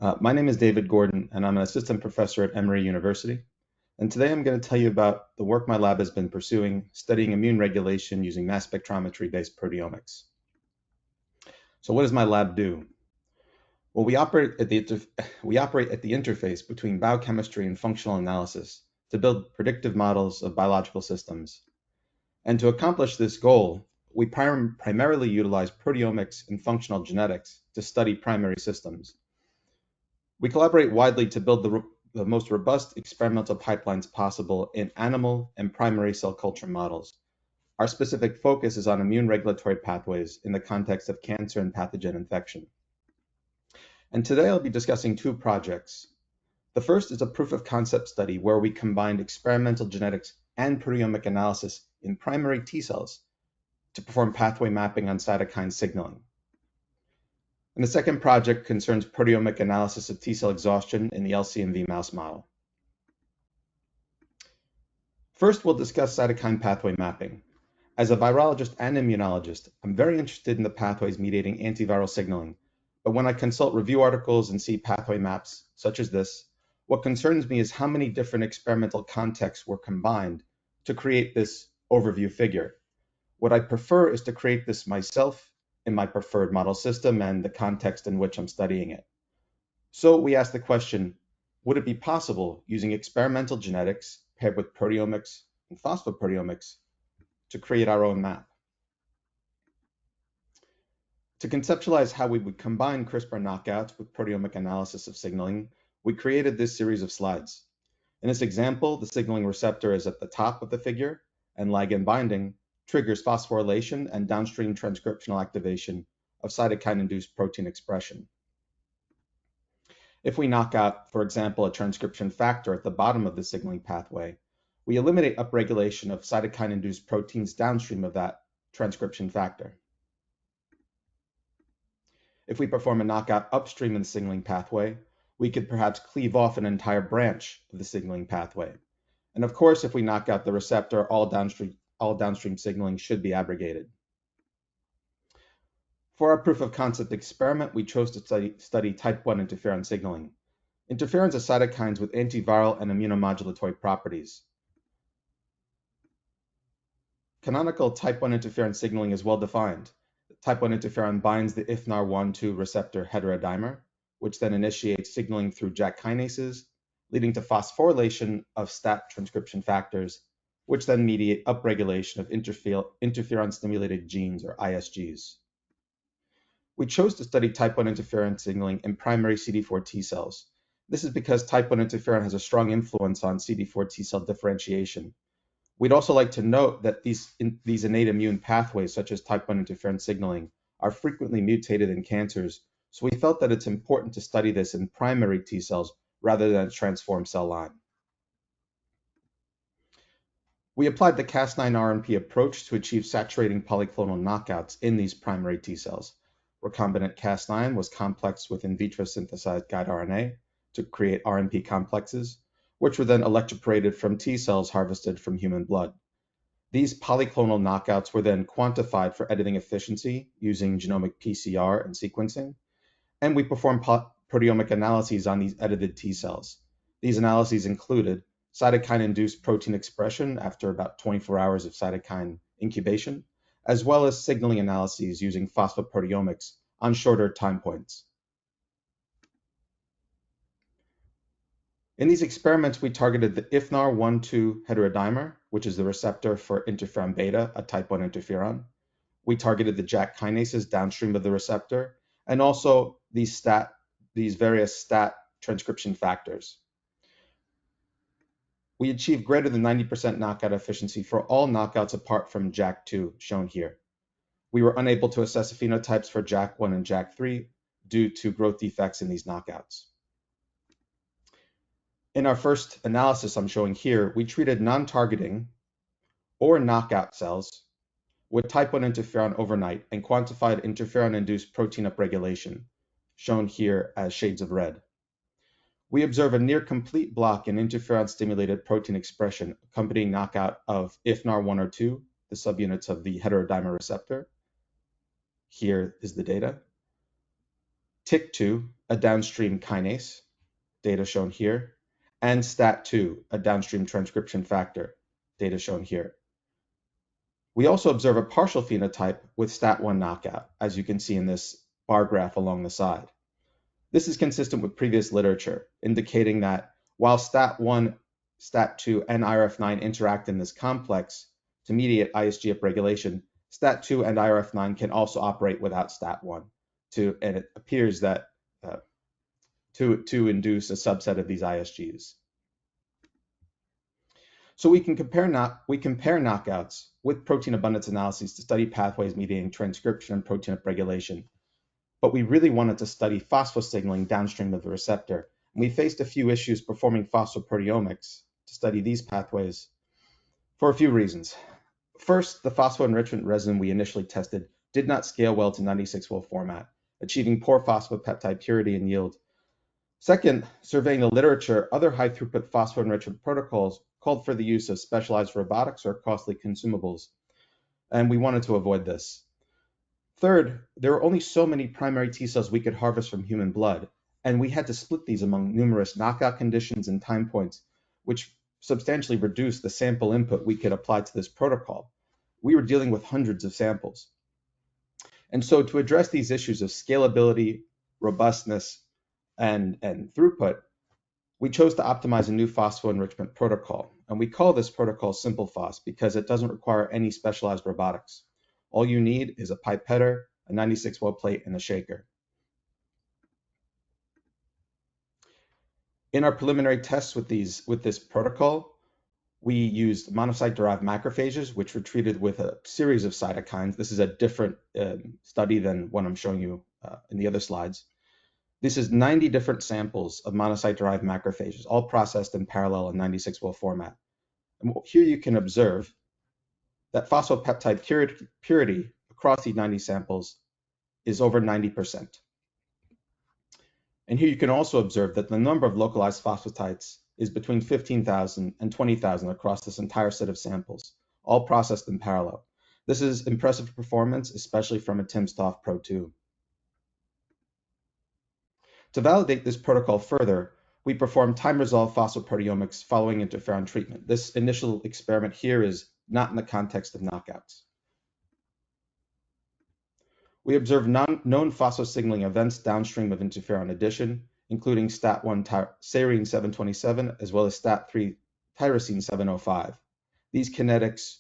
My name is David Gordon, and I'm an assistant professor at Emory University. And today I'm going to tell you about the work my lab has been pursuing, studying immune regulation using mass spectrometry-based proteomics. So what does my lab do? Well, we operate at the interface between biochemistry and functional analysis to build predictive models of biological systems. And to accomplish this goal, we primarily utilize proteomics and functional genetics to study primary systems. We collaborate widely to build the most robust experimental pipelines possible in animal and primary cell culture models. Our specific focus is on immune regulatory pathways in the context of cancer and pathogen infection. And today I'll be discussing two projects. The first is a proof of concept study where we combined experimental genetics and proteomic analysis in primary T cells to perform pathway mapping on cytokine signaling. And the second project concerns proteomic analysis of T cell exhaustion in the LCMV mouse model. First, we'll discuss cytokine pathway mapping. As a virologist and immunologist, I'm very interested in the pathways mediating antiviral signaling, but when I consult review articles and see pathway maps, such as this, what concerns me is how many different experimental contexts were combined to create this overview figure. What I prefer is to create this myself in my preferred model system and the context in which I'm studying it. So we ask the question, would it be possible using experimental genetics paired with proteomics and phosphoproteomics to create our own map? To conceptualize how we would combine CRISPR knockouts with proteomic analysis of signaling, we created this series of slides. In this example, the signaling receptor is at the top of the figure, and ligand binding triggers phosphorylation and downstream transcriptional activation of cytokine-induced protein expression. If we knock out, for example, a transcription factor at the bottom of the signaling pathway, we eliminate upregulation of cytokine-induced proteins downstream of that transcription factor. If we perform a knockout upstream in the signaling pathway, we could perhaps cleave off an entire branch of the signaling pathway. And of course, if we knock out the receptor, all downstream signaling should be abrogated. For our proof of concept experiment, we chose to study type 1 interferon signaling. Interferons are cytokines with antiviral and immunomodulatory properties. Canonical type 1 interferon signaling is well defined. Type 1 interferon binds the IFNAR1-2 receptor heterodimer, which then initiates signaling through JAK kinases, leading to phosphorylation of STAT transcription factors, which then mediate upregulation of interferon-stimulated genes, or ISGs. We chose to study type 1 interferon signaling in primary CD4 T cells. This is because type 1 interferon has a strong influence on CD4 T cell differentiation. We'd also like to note that these innate immune pathways, such as type 1 interferon signaling, are frequently mutated in cancers, so we felt that it's important to study this in primary T cells rather than a transformed cell line. We applied the Cas9 RNP approach to achieve saturating polyclonal knockouts in these primary T cells. Recombinant Cas9 was complexed with in vitro synthesized guide RNA to create RNP complexes, which were then electroporated from T cells harvested from human blood. These polyclonal knockouts were then quantified for editing efficiency using genomic PCR and sequencing, and we performed proteomic analyses on these edited T cells. These analyses included cytokine-induced protein expression after about 24 hours of cytokine incubation, as well as signaling analyses using phosphoproteomics on shorter time points. In these experiments, we targeted the IFNAR1-2 heterodimer, which is the receptor for interferon beta, a type 1 interferon. We targeted the JAK kinases downstream of the receptor, and also these various STAT transcription factors. We achieved greater than 90% knockout efficiency for all knockouts apart from JAK2, shown here. We were unable to assess phenotypes for JAK1 and JAK3 due to growth defects in these knockouts. In our first analysis I'm showing here, we treated non-targeting or knockout cells with type 1 interferon overnight and quantified interferon-induced protein upregulation, shown here as shades of red. We observe a near complete block in interferon-stimulated protein expression accompanying knockout of IFNAR1 or 2, the subunits of the heterodimer receptor. Here is the data. TYK2, a downstream kinase, data shown here, and STAT2, a downstream transcription factor, data shown here. We also observe a partial phenotype with STAT1 knockout, as you can see in this bar graph along the side. This is consistent with previous literature, indicating that while STAT1, STAT2, and IRF9 interact in this complex to mediate ISG upregulation, STAT2 and IRF9 can also operate without STAT1, and it appears that to induce a subset of these ISGs. So we compare knockouts with protein abundance analyses to study pathways mediating transcription and protein upregulation. But we really wanted to study phosphosignaling downstream of the receptor. And we faced a few issues performing phosphoproteomics to study these pathways for a few reasons. First, the phosphoenrichment resin we initially tested did not scale well to 96-well format, achieving poor phosphopeptide purity and yield. Second, surveying the literature, other high-throughput phosphoenrichment protocols called for the use of specialized robotics or costly consumables, and we wanted to avoid this. Third, there were only so many primary T cells we could harvest from human blood, and we had to split these among numerous knockout conditions and time points, which substantially reduced the sample input we could apply to this protocol. We were dealing with hundreds of samples. And so to address these issues of scalability, robustness, and throughput, we chose to optimize a new phosphoenrichment protocol. And we call this protocol Simple Phos because it doesn't require any specialized robotics. All you need is a pipetter, a 96-well plate, and a shaker. In our preliminary tests with this protocol, we used monocyte-derived macrophages, which were treated with a series of cytokines. This is a different study than what I'm showing you in the other slides. This is 90 different samples of monocyte-derived macrophages, all processed in parallel in 96-well format. And here you can observe that phosphopeptide purity across these 90 samples is over 90%. And here you can also observe that the number of localized phosphatides is between 15,000 and 20,000 across this entire set of samples, all processed in parallel. This is impressive performance, especially from a timsTOF Pro2. To validate this protocol further, we performed time-resolved phosphoproteomics following interferon treatment. This initial experiment here is not in the context of knockouts. We observed known phosphosignaling events downstream of interferon addition, including STAT1 serine 727 as well as STAT3 tyrosine 705. These kinetics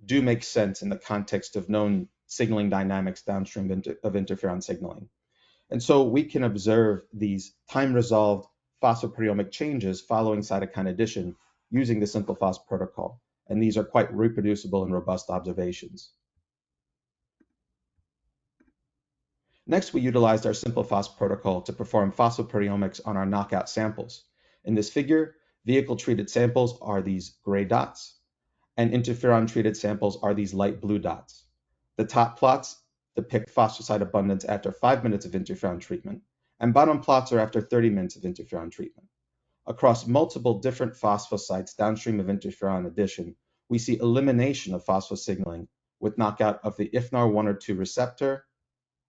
do make sense in the context of known signaling dynamics downstream of interferon signaling. And so we can observe these time-resolved phosphoproteomic changes following cytokine addition using the Simple Phos protocol. And these are quite reproducible and robust observations. Next, we utilized our Simple Phos protocol to perform phosphoproteomics on our knockout samples. In this figure, vehicle-treated samples are these gray dots, and interferon-treated samples are these light blue dots. The top plots depict phosphocyte abundance after 5 minutes of interferon treatment, and bottom plots are after 30 minutes of interferon treatment. Across multiple different phosphocytes downstream of interferon addition, we see elimination of phosphosignaling with knockout of the IFNAR1 or 2 receptor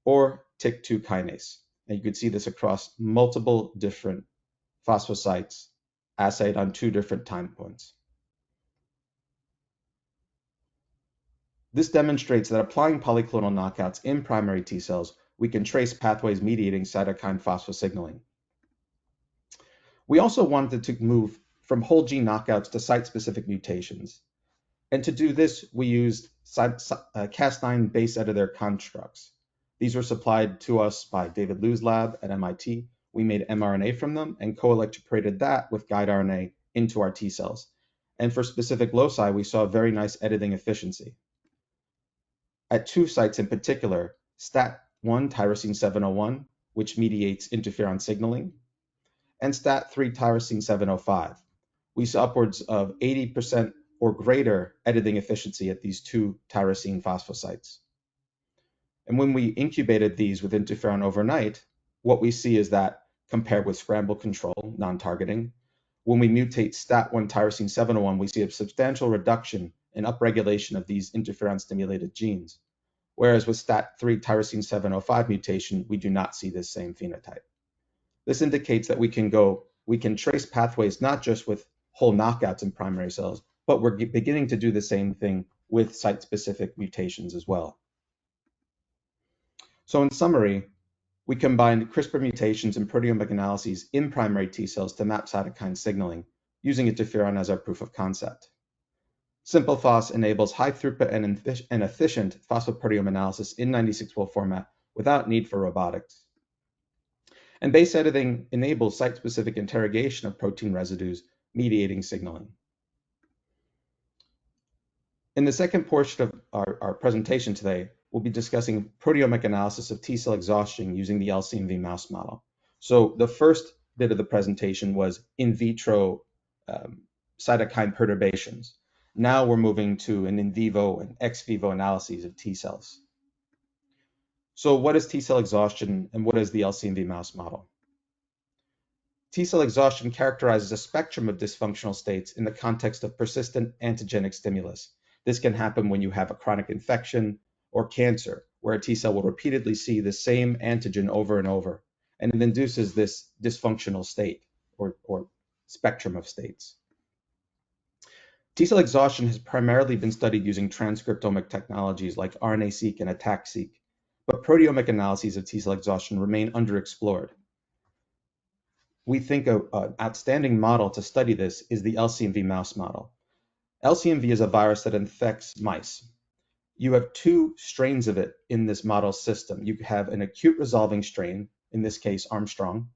or TYK2 kinase. And you can see this across multiple different phosphocytes assayed on 2 different time points. This demonstrates that applying polyclonal knockouts in primary T cells, we can trace pathways mediating cytokine phosphosignaling. We also wanted to move from whole gene knockouts to site-specific mutations. And to do this, we used Cas9 base editor constructs. These were supplied to us by David Liu's lab at MIT. We made mRNA from them and co-electroporated that with guide RNA into our T cells. And for specific loci, we saw very nice editing efficiency. At 2 sites in particular, STAT1 tyrosine 701, which mediates interferon signaling, and STAT3 tyrosine 705. We saw upwards of 80% or greater editing efficiency at these 2 tyrosine phosphosites. And when we incubated these with interferon overnight, what we see is that compared with scramble control, non-targeting, when we mutate STAT1 tyrosine 701, we see a substantial reduction in upregulation of these interferon-stimulated genes. whereas with STAT3 tyrosine 705 mutation, we do not see this same phenotype. This indicates that we can trace pathways not just with whole knockouts in primary cells, but we're beginning to do the same thing with site-specific mutations as well. So in summary, we combined CRISPR mutations and proteomic analyses in primary T cells to map cytokine signaling, using interferon as our proof of concept. SimplePhos enables high throughput and efficient phosphoproteome analysis in 96-well format without need for robotics. And base editing enables site-specific interrogation of protein residues, mediating signaling. In the second portion of our presentation today, we'll be discussing proteomic analysis of T cell exhaustion using the LCMV mouse model. So the first bit of the presentation was in vitro cytokine perturbations. Now we're moving to an in vivo and ex vivo analyses of T cells. So what is T cell exhaustion and what is the LCMV mouse model? T cell exhaustion characterizes a spectrum of dysfunctional states in the context of persistent antigenic stimulus. This can happen when you have a chronic infection or cancer, where a T cell will repeatedly see the same antigen over and over, and it induces this dysfunctional state or spectrum of states. T cell exhaustion has primarily been studied using transcriptomic technologies like RNA-seq and ATAC-seq, but proteomic analyses of T cell exhaustion remain underexplored. We think an outstanding model to study this is the LCMV mouse model. LCMV is a virus that infects mice. You have two strains of it in this model system. You have an acute resolving strain, in this case Armstrong,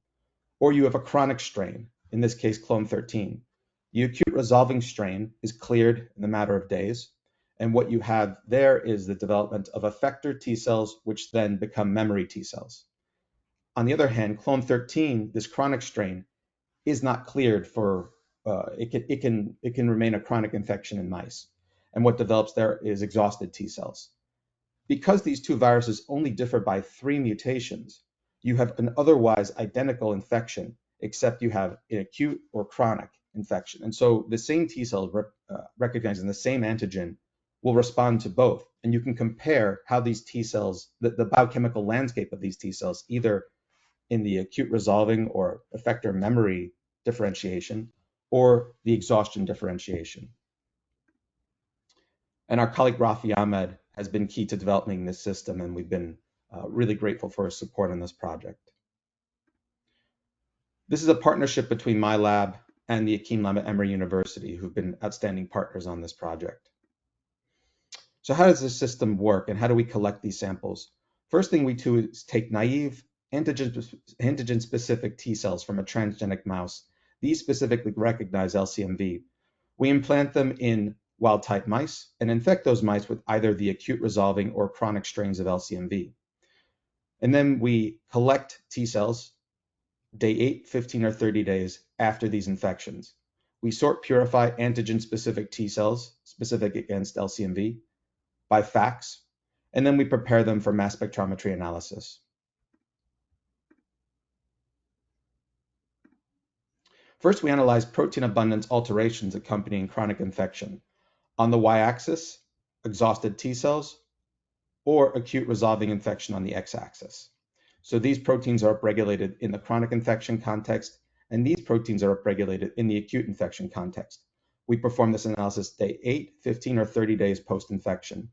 or you have a chronic strain, in this case clone 13. The acute resolving strain is cleared in a matter of days, and what you have there is the development of effector T cells, which then become memory T cells. On the other hand, clone 13, this chronic strain, is not cleared for it can remain a chronic infection in mice, and what develops there is exhausted T cells. Because these two viruses only differ by 3 mutations, you have an otherwise identical infection, except you have an acute or chronic infection, and so the same T cell recognizing the same antigen will respond to both, and you can compare how these T cells, the biochemical landscape of these T cells, either in the acute resolving or effector memory differentiation, or the exhaustion differentiation. And our colleague Rafi Ahmed has been key to developing this system, and we've been really grateful for his support on this project. This is a partnership between my lab and the Akeem lab at Emory University, who've been outstanding partners on this project. So how does this system work, and how do we collect these samples? First thing we do is take naive antigen-specific T cells from a transgenic mouse. These specifically recognize LCMV. We implant them in wild-type mice and infect those mice with either the acute resolving or chronic strains of LCMV. And then we collect T cells day 8, 15, or 30 days after these infections. We sort purify antigen-specific T cells specific against LCMV by FACS, and then we prepare them for mass spectrometry analysis. First, we analyze protein abundance alterations accompanying chronic infection. On the y-axis, exhausted T cells, or acute resolving infection on the x-axis. So these proteins are upregulated in the chronic infection context, and these proteins are upregulated in the acute infection context. We perform this analysis day 8, 15, or 30 days post-infection.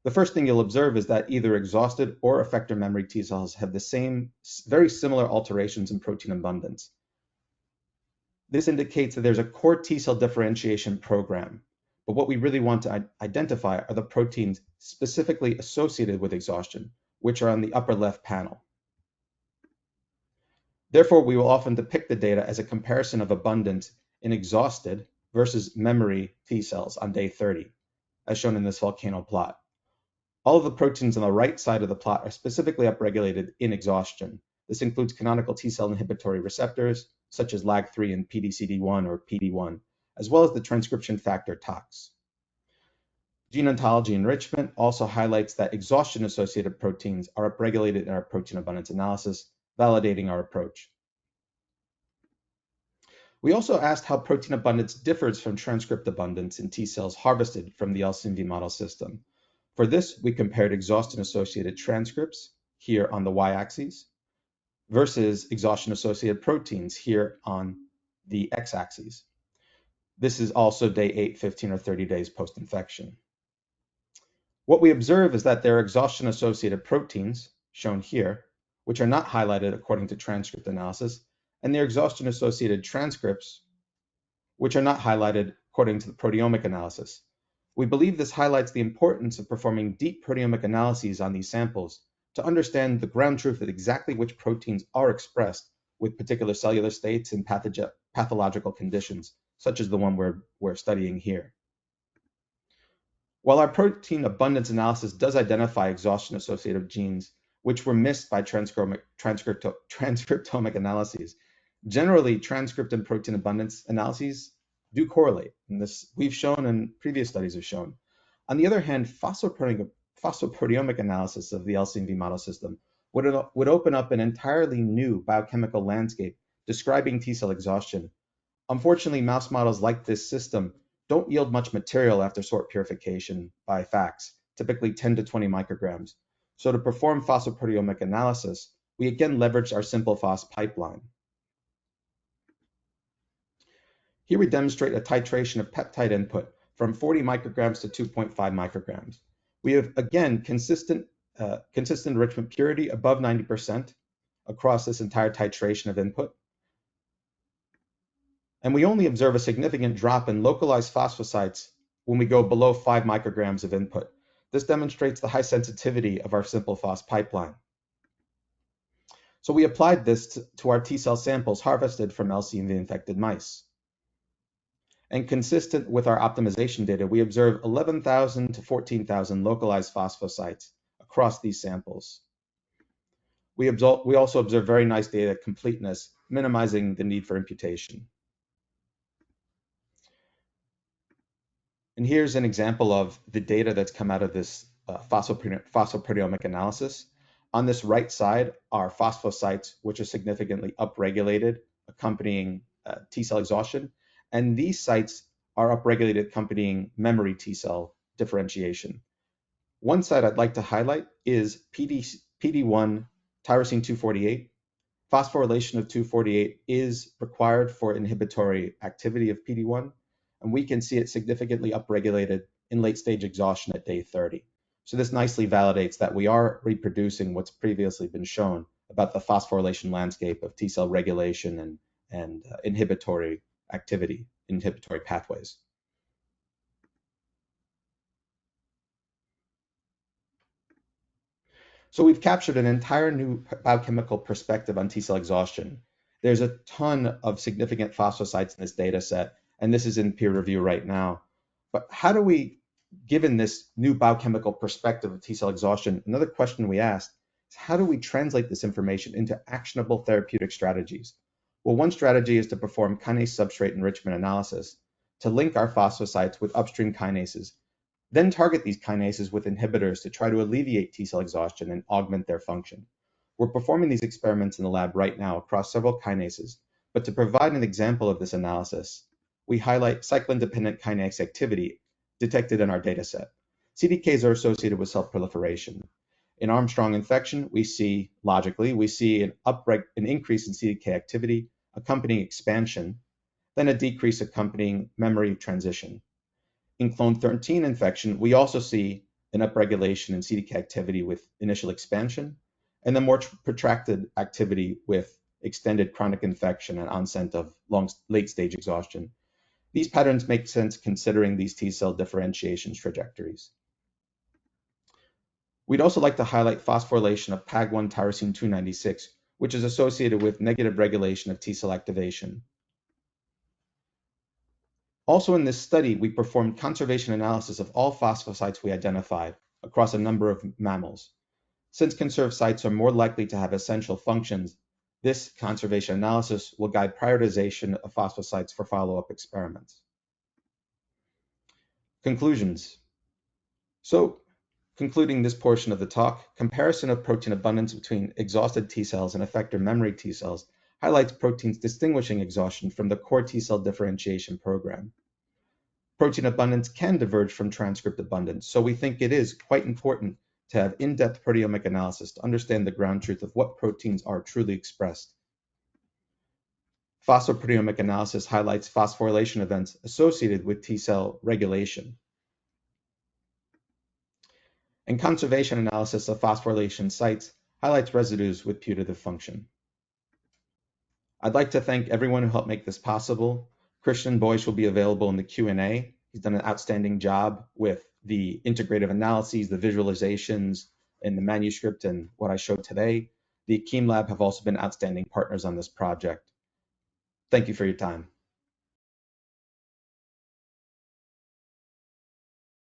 The first thing you'll observe is that either exhausted or effector memory T cells have the same, very similar alterations in protein abundance. This indicates that there's a core T cell differentiation program, but what we really want to identify are the proteins specifically associated with exhaustion, which are on the upper left panel. Therefore, we will often depict the data as a comparison of abundance in exhausted versus memory T cells on day 30, as shown in this volcano plot. All of the proteins on the right side of the plot are specifically upregulated in exhaustion. This includes canonical T cell inhibitory receptors, such as LAG3 and PDCD1 or PD1, as well as the transcription factor TOX. Gene ontology enrichment also highlights that exhaustion-associated proteins are upregulated in our protein abundance analysis, validating our approach. We also asked how protein abundance differs from transcript abundance in T cells harvested from the LCMV model system. For this, we compared exhaustion-associated transcripts here on the y-axis versus exhaustion-associated proteins here on the x-axis. This is also day 8, 15, or 30 days post-infection. What we observe is that there are exhaustion-associated proteins, shown here, which are not highlighted according to transcript analysis, and there are exhaustion-associated transcripts, which are not highlighted according to the proteomic analysis. We believe this highlights the importance of performing deep proteomic analyses on these samples to understand the ground truth of exactly which proteins are expressed with particular cellular states and pathological conditions, such as the one we're studying here. While our protein abundance analysis does identify exhaustion-associated genes, which were missed by transcriptomic analyses, generally transcript and protein abundance analyses do correlate, and this we've shown and previous studies have shown. On the other hand, phosphoproteomic analysis of the LC&V model system would open up an entirely new biochemical landscape describing T-cell exhaustion. Unfortunately, mouse models like this system don't yield much material after sort purification by FACS, typically 10 to 20 micrograms. So to perform phosphoproteomic analysis, we again leveraged our simple phos pipeline. Here we demonstrate a titration of peptide input from 40 micrograms to 2.5 micrograms. We have, again, consistent enrichment purity above 90% across this entire titration of input. And we only observe a significant drop in localized phosphocytes when we go below 5 micrograms of input. This demonstrates the high sensitivity of our simple phos pipeline. So we applied this to our T-cell samples harvested from LC&V infected mice. And consistent with our optimization data, we observe 11,000 to 14,000 localized phosphocytes across these samples. We also observe very nice data completeness, minimizing the need for imputation. And here's an example of the data that's come out of this phosphoproteomic analysis. On this right side are phosphocytes, which are significantly upregulated, accompanying T-cell exhaustion. And these sites are upregulated accompanying memory T-cell differentiation. One site I'd like to highlight is PD1 tyrosine 248. Phosphorylation of 248 is required for inhibitory activity of PD1, and we can see it significantly upregulated in late-stage exhaustion at day 30. So this nicely validates that we are reproducing what's previously been shown about the phosphorylation landscape of T-cell regulation and inhibitory activity, inhibitory pathways. So we've captured an entire new biochemical perspective on T-cell exhaustion. There's a ton of significant phosphocytes in this data set, and this is in peer review right now. But how do we, given this new biochemical perspective of T-cell exhaustion, another question we asked is how do we translate this information into actionable therapeutic strategies? Well, one strategy is to perform kinase substrate enrichment analysis to link our phosphocytes with upstream kinases, then target these kinases with inhibitors to try to alleviate T-cell exhaustion and augment their function. We're performing these experiments in the lab right now across several kinases, but to provide an example of this analysis, we highlight cyclin-dependent kinase activity detected in our dataset. CDKs are associated with cell proliferation. In Armstrong infection, we see an increase in CDK activity accompanying expansion, then a decrease accompanying memory transition. In clone 13 infection, we also see an upregulation in CDK activity with initial expansion, and then more protracted activity with extended chronic infection and onset of late-stage exhaustion. These patterns make sense considering these T-cell differentiation trajectories. We'd also like to highlight phosphorylation of PAG1 tyrosine 296, which is associated with negative regulation of T-cell activation. Also in this study, we performed conservation analysis of all phosphocytes we identified across a number of mammals. Since conserved sites are more likely to have essential functions, this conservation analysis will guide prioritization of phosphocytes for follow-up experiments. Conclusions. So, concluding this portion of the talk, comparison of protein abundance between exhausted T cells and effector memory T cells highlights proteins distinguishing exhaustion from the core T cell differentiation program. Protein abundance can diverge from transcript abundance, so we think it is quite important to have in-depth proteomic analysis to understand the ground truth of what proteins are truly expressed. Phosphoproteomic analysis highlights phosphorylation events associated with T-cell regulation. And conservation analysis of phosphorylation sites highlights residues with putative function. I'd like to thank everyone who helped make this possible. Christian Boyce will be available in the Q&A. He's done an outstanding job with the integrative analyses, the visualizations, and the manuscript and what I showed today. The Akeem Lab have also been outstanding partners on this project. Thank you for your time.